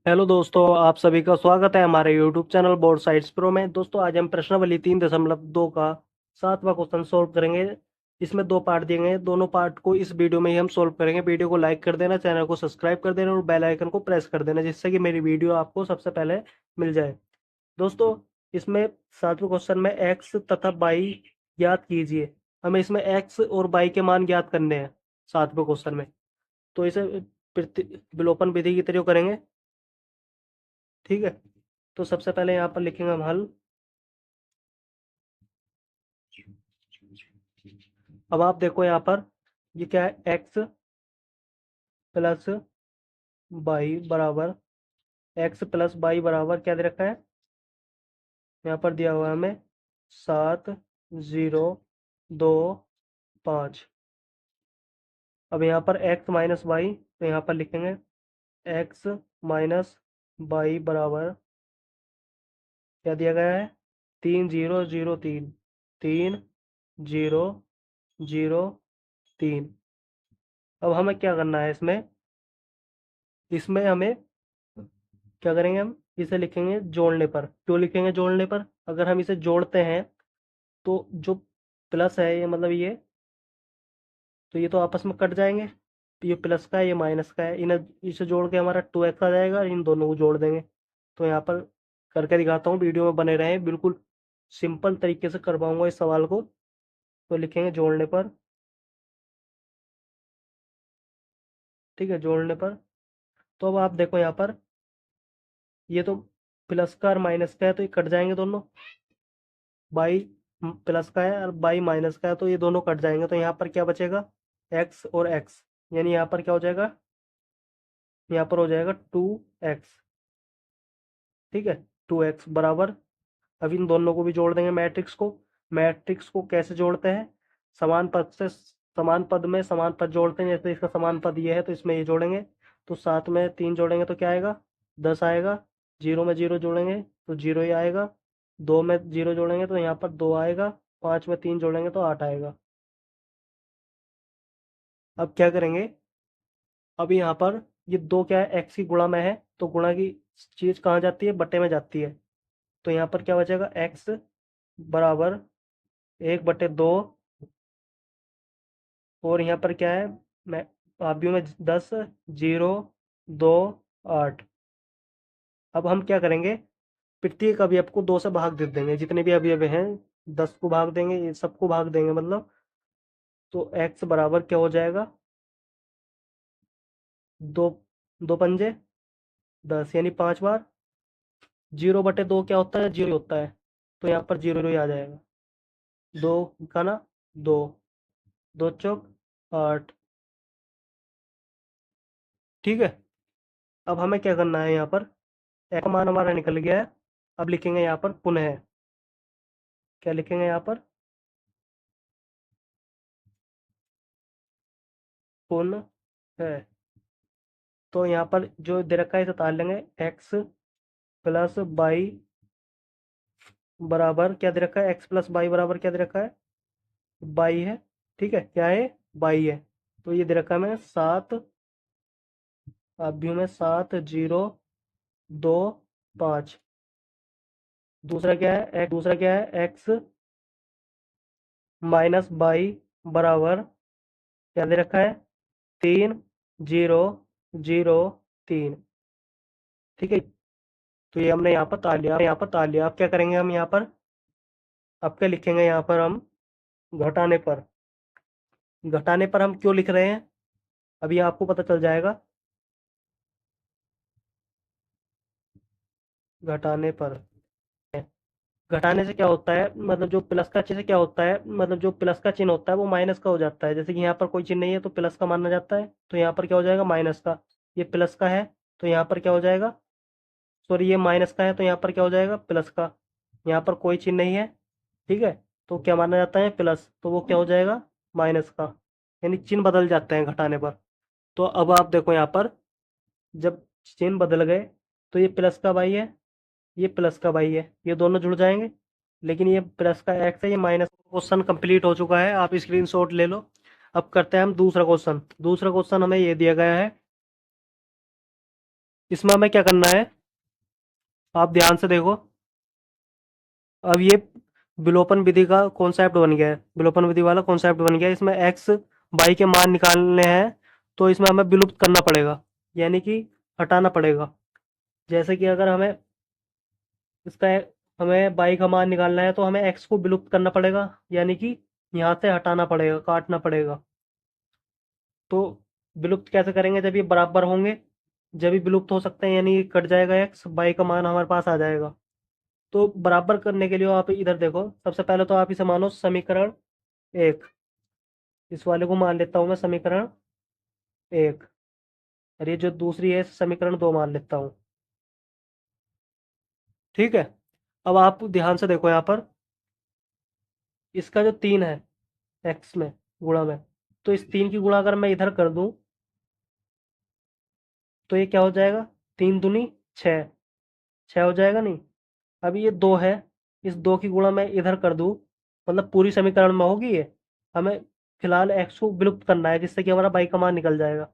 Hello दोस्तों, आप सभी का स्वागत है हमारे YouTube channel board science pro में। दोस्तों, आज हम प्रश्नावली 3.2 का 7वां क्वेश्चन सोल्व करेंगे। इसमें दो पार्ट दिए गए हैं, दोनों पार्ट को इस वीडियो में ही हम सोल्व करेंगे। वीडियो को लाइक कर देना, चैनल को सब्सक्राइब कर देना और बेल आइकन को प्रेस कर देना, जिससे कि मेरी वीडियो आपको सबसे पहले मिल जाए। दोस्तों, इसमें 7वें क्वेश्चन में एक्स तथा वाई ज्ञात कीजिए। हमें इसमें एक्स और वाई के मान ज्ञात करने हैं 7वें क्वेश्चन में। तो इसे विलोपन विधि की तरह करेंगे। ठीक है, तो सबसे पहले यहाँ पर लिखेंगे हम हल। अब आप देखो यहाँ पर, ये क्या है, एक्स प्लस बाई बराबर, एक्स प्लस बाई बराबर क्या दे रखा है, यहाँ पर दिया हुआ है हमें 7, 0, 2, 5। अब यहाँ पर एक्स माइनस बाई, तो यहाँ पर लिखेंगे एक्स माइनस बाई बराबर क्या दिया गया है, 3, 0, 0, 3, 3, 0, 0, 3। अब हमें क्या करना है इसमें, इसमें हमें क्या करेंगे, हम इसे लिखेंगे जोड़ने पर। क्यों लिखेंगे जोड़ने पर, अगर हम इसे जोड़ते हैं तो जो प्लस है, ये मतलब ये, तो ये तो आपस में कट जाएंगे। तो ये प्लस का है, ये माइनस का है, इन्हें इसे जोड़ के हमारा 2x आ जाएगा, इन दोनों को जोड़ देंगे। तो यहाँ पर करके दिखाता हूँ, वीडियो में बने रहें, बिल्कुल सिंपल तरीके से करवाऊंगा इस सवाल को। तो लिखेंगे जोड़ने पर। ठीक है, जोड़ने पर। तो अब आप देखो यहाँ पर, ये तो प्लस का और माइनस का है, तो ये कट जाएंगे दोनों। बाई प्लस का है और बाई माइनस का है, तो ये दोनों कट जाएंगे। तो यहाँ पर क्या बचेगा, एक्स और एक्स, यानी यहाँ पर क्या हो जाएगा, यहाँ पर हो जाएगा 2x। ठीक है, 2x बराबर, अब इन दोनों को भी जोड़ देंगे मैट्रिक्स को। मैट्रिक्स को कैसे जोड़ते हैं, समान पद से समान पद में समान पद जोड़ते हैं। जैसे इसका समान पद ये है, तो इसमें ये जोड़ेंगे, तो 7 में 3 जोड़ेंगे तो क्या आएगा, 10 आएगा। 0 में 0 जोड़ेंगे तो 0 ही आएगा। 2 में 0 जोड़ेंगे तो यहाँ पर 2 आएगा। 5 में 3 जोड़ेंगे तो 8 आएगा। अब क्या करेंगे, अब यहाँ पर ये दो क्या है, एक्स की गुणा में है, तो गुणा की चीज कहाँ जाती है, बट्टे में जाती है। तो यहाँ पर क्या बचेगा, एक्स बराबर 1/2, और यहाँ पर क्या है, मैं अवयव में 10, 0, 2, 8। अब हम क्या करेंगे, प्रत्येक अवयव को 2 से भाग दे देंगे, जितने भी अवयव हैं 10 को भाग देंगे, ये सबको भाग देंगे मतलब। तो एक्स बराबर क्या हो जाएगा, दो, 2 पंजे 10, यानी 5 बार। 0/2 क्या होता है, 0 होता है, तो यहाँ पर 0 ही आ जाएगा। 2 का ना, 2, 2 चौक 8। ठीक है, अब हमें क्या करना है, यहाँ पर एक मान हमारा निकल गया है। अब लिखेंगे यहाँ पर पुनः, क्या लिखेंगे यहाँ पर, पुनः है। तो यहाँ पर जो दे रखा है इसे तार लेंगे, एक्स प्लस बाई बराबर क्या दे रखा है, एक्स प्लस बाई बराबर क्या दे रखा है, बाई है। ठीक है, क्या है, बाई है। तो ये दे रखा है मैंने 7, अभी में 7, 0, 2, 5। दूसरा क्या है, एक्स माइनस बाई बराबर क्या दे रखा है, 3, 0, 0, 3। ठीक है, तो ये हमने यहाँ पर ताल लिया। अब क्या करेंगे हम यहाँ पर, अब क्या लिखेंगे यहाँ पर हम, घटाने पर। घटाने पर हम क्यों लिख रहे हैं, अभी आपको पता चल जाएगा। घटाने पर, घटाने से क्या होता है, मतलब जो प्लस का चिन्ह क्या होता है, मतलब जो प्लस का चिन्ह होता है वो माइनस का हो जाता है। जैसे कि यहाँ पर कोई चिन्ह नहीं है तो प्लस का माना जाता है, तो यहाँ पर क्या हो जाएगा, माइनस का। ये प्लस का है तो यहाँ पर क्या हो जाएगा, सॉरी, ये माइनस का है तो यहाँ पर क्या हो जाएगा, प्लस का। यहाँ पर कोई चिन्ह नहीं है, ठीक है, तो क्या माना जाता है, प्लस, तो वो क्या हो जाएगा, माइनस का। यानी चिन्ह बदल जाते हैं घटाने पर। तो अब आप देखो यहाँ पर, जब चिन्ह बदल गए तो ये प्लस का बाई है, ये प्लस का बाई है, ये दोनों जुड़ जाएंगे। लेकिन ये प्लस का एक्स है, ये माइनस। क्वेश्चन कंप्लीट हो चुका है, आप स्क्रीनशॉट ले लो। अब करते हैं हम दूसरा क्वेश्चन। दूसरा क्वेश्चन हमें ये दिया गया है, इसमें हमें क्या करना है, आप ध्यान से देखो। अब ये विलोपन विधि का कॉन्सेप्ट बन गया है, विलोपन विधि वाला कॉन्सेप्ट बन गया है। इसमें एक्स वाई के मान निकालने हैं, तो इसमें हमें विलुप्त करना पड़ेगा, यानी कि हटाना पड़ेगा। जैसे कि अगर हमें इसका हमें वाई का मान निकालना है, तो हमें एक्स को विलुप्त करना पड़ेगा, यानी कि यहाँ से हटाना पड़ेगा, काटना पड़ेगा। तो विलुप्त कैसे करेंगे, जब ये बराबर होंगे, जब ये विलुप्त हो सकते हैं, यानी ये कट जाएगा एक्स, वाई का मान हमारे पास आ जाएगा। तो बराबर करने के लिए आप इधर देखो, सबसे पहले तो आप इसे मानो समीकरण एक, इस वाले को मान लेता हूँ मैं समीकरण एक, और ये जो दूसरी है समीकरण दो मान लेता हूँ। ठीक है। अब आप ध्यान से देखो यहाँ पर, इसका जो तीन है एक्स में गुणा में, तो इस तीन की गुणा अगर मैं इधर कर दूं, तो ये क्या हो जाएगा, तीन दूनी छः, छः हो जाएगा नहीं। अब ये दो है, इस दो की गुणा मैं इधर कर दूं, मतलब पूरी समीकरण में होगी ये। हमें फिलहाल एक्स को विलुप्त करना है, जिससे कि हमारा बाई का मान निकल जाएगा।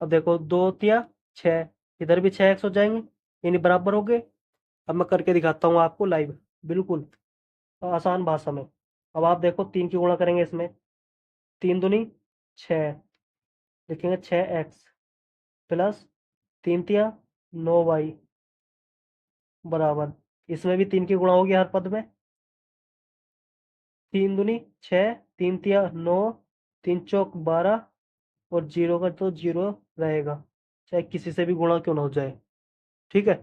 अब देखो दो तिया छः, इधर भी छः एक्स हो जाएंगे, यानी बराबर हो गए। अब मैं करके दिखाता हूँ आपको लाइव, बिल्कुल आसान भाषा में। अब आप देखो तीन की गुणा करेंगे इसमें, तीन दूनी छः, लिखेंगे छः एक्स प्लस तीन तिया नौ वाई बराबर, इसमें भी तीन की गुणा होगी हर पद में, तीन दूनी छः, तीन तिया नौ, तीन चौक बारह, और जीरो का तो जीरो रहेगा, चाहे किसी से भी गुणा क्यों ना हो जाए। ठीक है।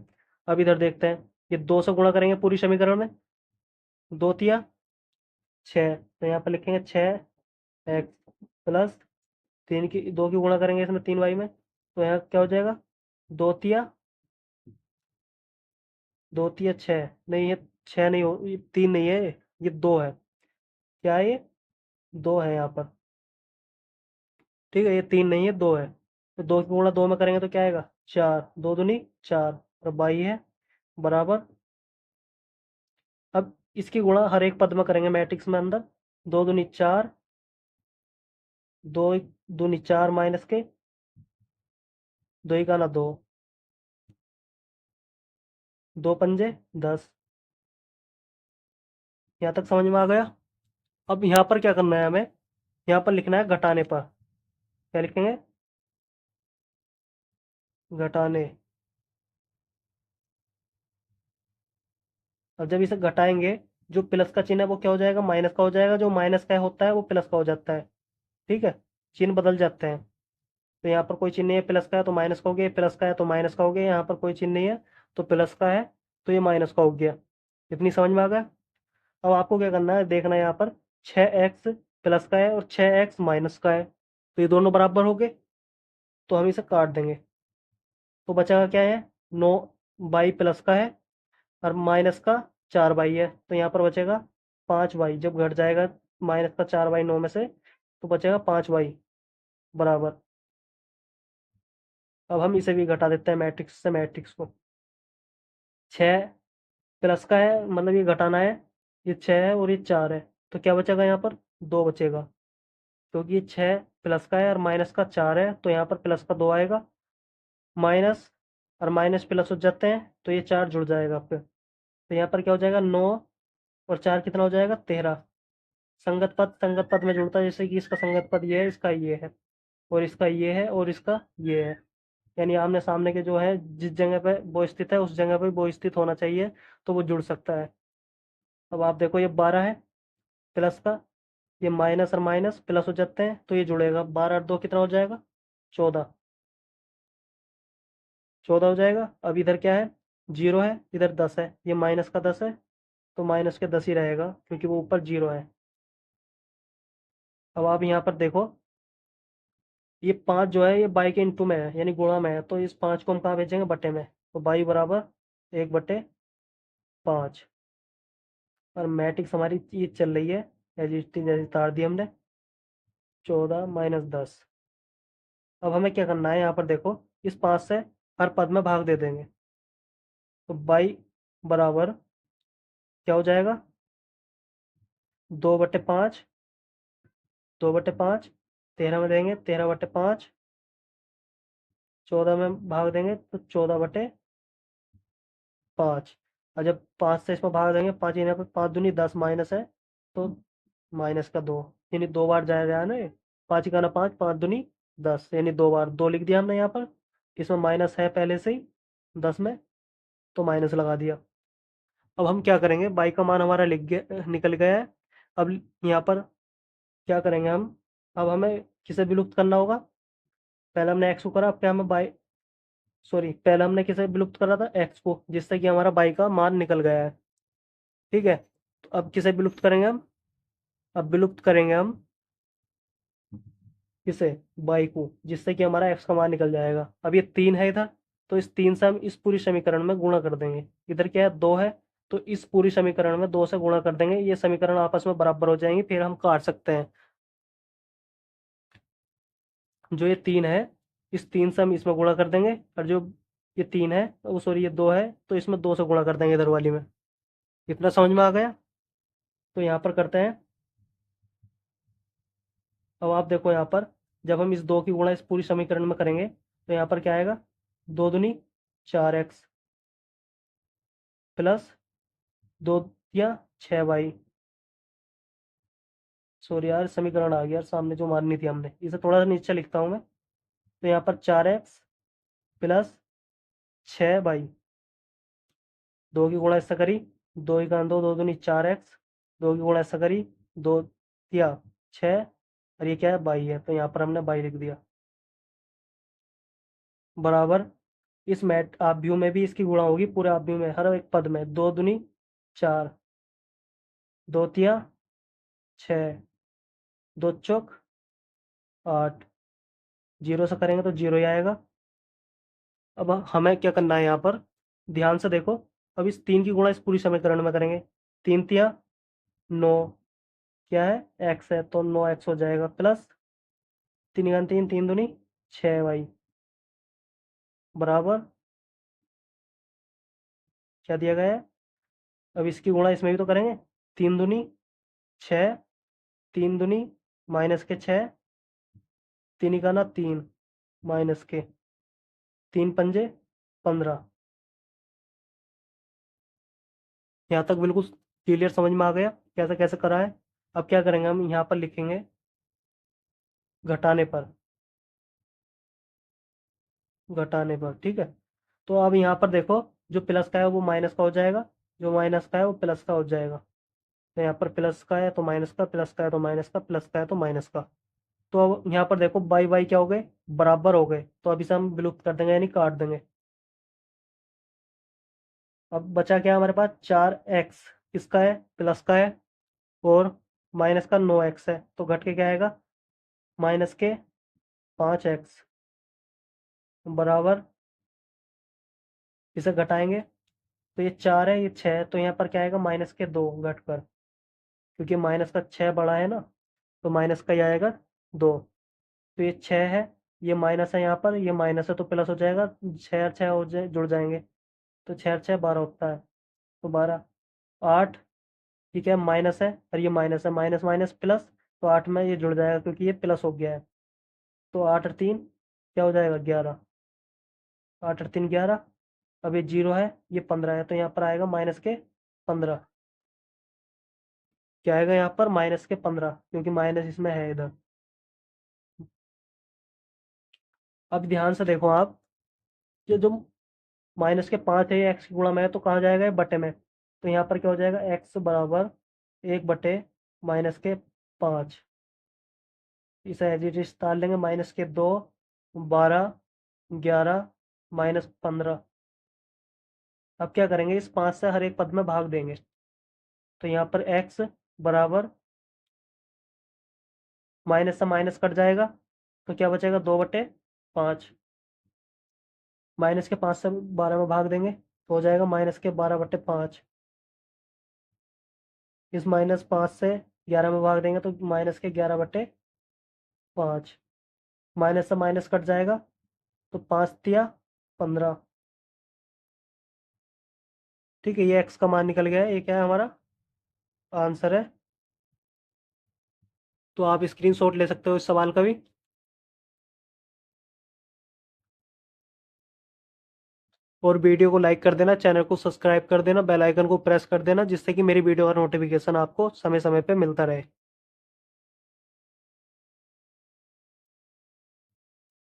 अब इधर देखते हैं, ये दो से गुणा करेंगे पूरी समीकरण में, दो तिया छः, तो यहाँ पर लिखेंगे छः एक्स प्लस तीन की दो की गुणा करेंगे इसमें तीन वाई में, तो यहाँ क्या हो जाएगा, दो तिया दो तिया छः, नहीं ये छः नहीं हो, ये तीन नहीं है, ये दो है। क्या है ये, दो है यहाँ पर। ठीक है, ये तीन नहीं है, दो है। तो दो की गुणा दो में करेंगे तो क्या आएगा, चार, दो दूनी चार, और बाई है बराबर। अब इसकी गुणा हर एक पद में करेंगे मैट्रिक्स में अंदर, दो दूनी चार, दो दूनी चार माइनस के दो ही का ना दो, दो पंजे 10। यहाँ तक समझ में आ गया। अब यहाँ पर क्या करना है हमें, यहाँ पर लिखना है घटाने पर, क्या लिखेंगे, घटाने। अब जब इसे घटाएंगे, जो प्लस का चिन्ह है वो क्या हो जाएगा, माइनस का हो जाएगा, जो माइनस का होता है वो प्लस का हो जाता है। ठीक है, चिन्ह बदल जाते हैं। तो यहाँ पर कोई चिन्ह नहीं है प्लस का है तो माइनस का हो गया, प्लस का है तो माइनस का हो गया, यहाँ पर कोई चिन्ह नहीं है तो प्लस का है तो ये माइनस का हो गया। इतनी समझ में आ गया। अब आपको क्या करना है, देखना है यहाँ पर, छः एक्स प्लस का है और छः एक्स माइनस का है, तो ये दोनों बराबर हो गए, तो हम इसे काट देंगे। तो बचा क्या है, नौ बाई प्लस का है और माइनस का चार बाई है, तो यहाँ पर बचेगा पाँच बाई। जब घट जाएगा माइनस का चार बाई नौ में से, तो बचेगा पाँच बाई बराबर। अब हम इसे भी घटा देते हैं मैट्रिक्स से, मैट्रिक्स को। छः प्लस का है, मतलब ये घटाना है, ये छः है और ये चार है, तो क्या बचेगा यहाँ पर, दो बचेगा, क्योंकि ये छः प्लस का है और माइनस का चार है, तो यहाँ पर प्लस का दो आएगा, माइनस और माइनस प्लस हो जाते हैं तो ये चार जुड़ जाएगा आपके, तो यहाँ पर क्या हो जाएगा, नौ और चार कितना हो जाएगा, 13। संगत पद में जुड़ता है, जैसे कि इसका संगत पद ये है, इसका ये है, और इसका ये है, और इसका ये है, यानी आमने सामने के जो है जिस जगह पे वो स्थित है उस जगह पे वो स्थित होना चाहिए, तो वो जुड़ सकता है। अब आप देखो ये 12 है प्लस का, ये माइनस और माइनस प्लस हो जाते हैं तो ये जुड़ेगा, 12 और दो कितना हो जाएगा, 14, 14 हो जाएगा। अब इधर क्या है, जीरो है, इधर 10 है, ये माइनस का 10 है, तो माइनस के 10 ही रहेगा क्योंकि वो ऊपर जीरो है। अब आप यहाँ पर देखो, ये पाँच जो है ये बाई के इंटू में है, यानी गुणा में है, तो इस पाँच को हम कहाँ भेजेंगे, बटे में, तो बाई बराबर एक बटे पाँच। और मैट्रिक्स हमारी ये चल रही है, जैसी तार दी हमने, 14 - 10। अब हमें क्या करना है, यहाँ पर देखो, इस पाँच से हर पद में भाग दे देंगे, तो बाई बराबर क्या हो जाएगा, दो बटे पाँच, दो बटे पाँच, 13 में देंगे, 13 बटे पाँच, 14 में भाग देंगे तो 14/5। और जब 5 से इसमें भाग देंगे, 5 यहाँ पर 5 दूनी 10 माइनस है, तो -2, यानी 2 बार जाया ना ये। 5 का ना 5, 5 दूनी 10, यानी 2 बार 2 लिख दिया हमने यहाँ पर। इसमें माइनस है पहले से ही 10 में, तो माइनस लगा दिया। अब हम क्या करेंगे, बाई का मान हमारा लिख गया, निकल गया है। अब यहाँ पर क्या करेंगे हम, अब हमें किसे विलुप्त करना होगा। पहले हमने एक्स को करा, अब क्या हमें बाई, सॉरी, पहले हमने किसे विलुप्त करा था, एक्स को, जिससे कि हमारा बाई का मान निकल गया है। ठीक है, तो अब किसे विलुप्त करेंगे हम, अब विलुप्त करेंगे हम किसे, बाई को, जिससे कि हमारा एक्स का मान निकल जाएगा। अब ये 3 है इधर, तो इस 3 से हम इस पूरी समीकरण में गुणा कर देंगे। इधर क्या है, 2 है, तो इस पूरी समीकरण में 2 से गुणा कर देंगे, ये समीकरण आपस में बराबर हो जाएंगे, फिर हम काट सकते हैं। जो ये 3 है, इस 3 से हम इसमें गुणा कर देंगे, और जो ये 3 है, वो सॉरी ये 2 है, तो इसमें 2 से गुणा कर देंगे इधर वाली में। इतना समझ में आ गया। तो यहाँ पर करते हैं। अब आप देखो यहाँ पर, जब हम इस 2 की गुणा इस पूरी समीकरण में करेंगे, तो यहाँ पर क्या आएगा, 2 दूनी 4x प्लस 2 या 6y। सॉरी यार, समीकरण आ गया यार सामने, जो माननी थी हमने, इसे थोड़ा सा नीचे लिखता हूँ मैं। तो यहाँ पर 4x प्लस 6y, 2 की गुणा इससे करी, 2 ही का 2, 2 दूनी 4x, 2 की गुणा इससे करी, 2 या 6, और ये क्या है, बाई है, तो यहाँ पर हमने बाई लिख दिया। बराबर, इस मैट आव्यूह में भी इसकी गुणा होगी, पूरे आव्यूह में, हर एक पद में, 2 दूनी 4, 2 तिया 6, 2 चौक 8, जीरो से करेंगे तो जीरो ही आएगा। अब हमें क्या करना है यहाँ पर, ध्यान से देखो। अब इस 3 की गुणा इस पूरी समीकरण में करेंगे, 3 तिया 9, क्या है, एक्स है, तो 9x हो जाएगा, प्लस 3 का 3, 3 दूनी 6y, बराबर, क्या दिया गया है। अब इसकी गुणा इसमें भी तो करेंगे, 3 दूनी 6, 3 दूनी -6, 3 का 3 -3 पंजे 15। यहाँ तक बिल्कुल क्लियर समझ में आ गया कैसे कैसे करा है। अब क्या करेंगे, हम यहाँ पर लिखेंगे घटाने पर, घटाने पर, ठीक है। तो अब यहाँ पर देखो, जो प्लस का है वो माइनस का हो जाएगा, जो माइनस का है वो प्लस का हो जाएगा। तो यहाँ पर प्लस का है तो माइनस का, प्लस का है तो माइनस का, प्लस का है तो माइनस का। तो अब यहाँ पर देखो, बाई बाई क्या हो गए, बराबर हो गए, तो अब इसे हम विलुप्त कर देंगे, यानी काट देंगे। अब बचा क्या हमारे पास, 4x किसका है, प्लस का है, और माइनस का 9x है, तो घट के क्या आएगा, -5x, बराबर, इसे घटाएंगे, तो ये 4 है, ये 6 है, तो यहाँ पर क्या आएगा, -2 घट कर, क्योंकि माइनस का 6 बड़ा है ना, तो माइनस का ही आएगा 2। तो ये 6 है, ये माइनस है, यहाँ पर ये माइनस है तो प्लस हो जाएगा, 6 और 6 जुड़ जाएंगे, तो 6 और 6 12 होता है, तो 12, 8, ठीक है, माइनस है, और ये माइनस है, माइनस माइनस प्लस, तो 8 में ये जुड़ जाएगा क्योंकि ये प्लस हो गया है, तो 8 और 3 क्या हो जाएगा, 11, 8 और 3 11। अब ये जीरो है, ये 15 है, तो यहाँ पर आएगा -15। क्या आएगा यहाँ पर, -15, क्योंकि माइनस इसमें है इधर। अब ध्यान से देखो आप, ये जो -5 है, ये एक्स की गुणा में है, तो कहाँ जाएगा, ये बटे में, तो यहाँ पर क्या हो जाएगा, एक्स बराबर 1/-5। इसे एज इट इज डाल लेंगे, -2, 12, 11, -15। अब क्या करेंगे, इस 5 से हर एक पद में भाग देंगे, तो यहाँ पर एक्स बराबर, माइनस से माइनस कट जाएगा, तो क्या बचेगा, 2/5। -5 से 12 में भाग देंगे, तो हो जाएगा -12/5। इस -5 से 11 में भाग देंगे, तो -11/5। माइनस से माइनस कट जाएगा, तो 5 तिया 15। ठीक है, ये एक्स का मान निकल गया है, ये क्या है, हमारा आंसर है। तो आप स्क्रीनशॉट ले सकते हो इस सवाल का भी। और वीडियो को लाइक कर देना, चैनल को सब्सक्राइब कर देना, बेल आइकन को प्रेस कर देना, जिससे कि मेरी वीडियो का नोटिफिकेशन आपको समय समय पे मिलता रहे।